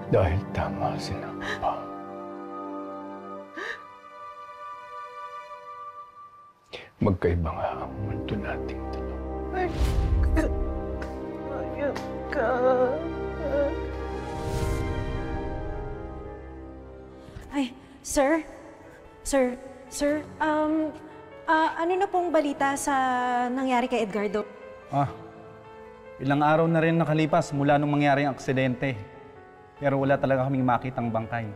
Dahil tama si Nampa. Magkaiba nga ang mundo nating dalawa. Ayun ka. Ay, sir? Sir, ano na pong balita sa nangyari kay Edgardo? Ilang araw na rin nakalipas mula nung mangyaring aksidente. Pero wala talaga kaming makitang bangkay.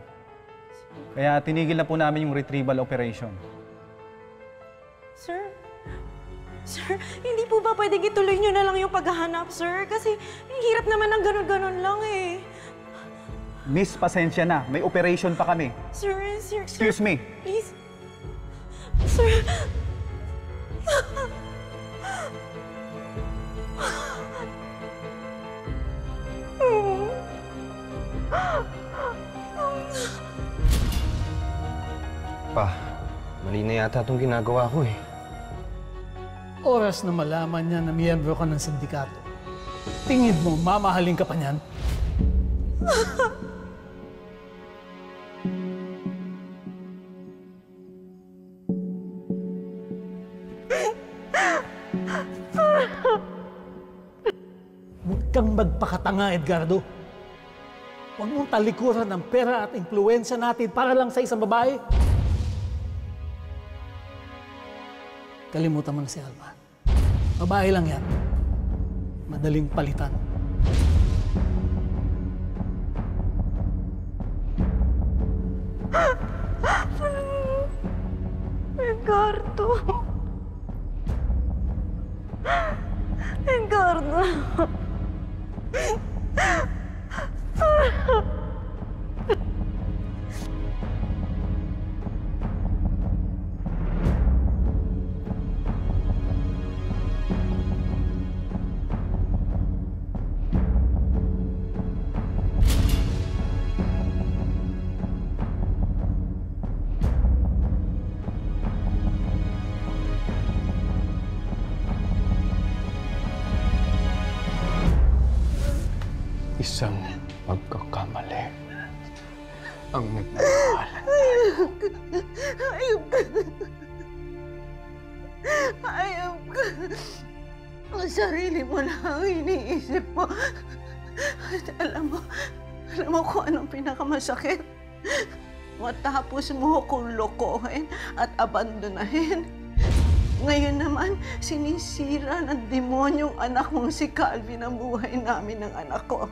Kaya tinigil na po namin yung retrieval operation. Sir, hindi po ba pwedeng ituloy nyo na lang yung paghahanap, sir? Kasi hirap naman ng ganon-ganon lang eh. Miss, pasensya na. May operation pa kami. Sir. Excuse me. Please. Sir. Pa, mali na yata itong ginagawa ko eh. Oras na malaman niya na miyembro ka ng sindikato. Tingin mo, mamahalin ka pa niyan? Huwag kang magpakatanga, Edgardo. Huwag mong talikuran ang pera at impluwensya natin para lang sa isang babae. Kalimutan mo na si Alma. Babae lang yan. Madaling palitan. Edgardo. Edgardo. Isang pagkakamali ang nagmamahalan tayo. Ayop ka. Ang sarili mo lang ang iniisip mo. At alam mo kung anong pinakamasakit? Matapos mo kong lokohin at abandonahin. Ngayon naman, sinisira ng demonyong anak mong si Calvin ang buhay namin ng anak ko.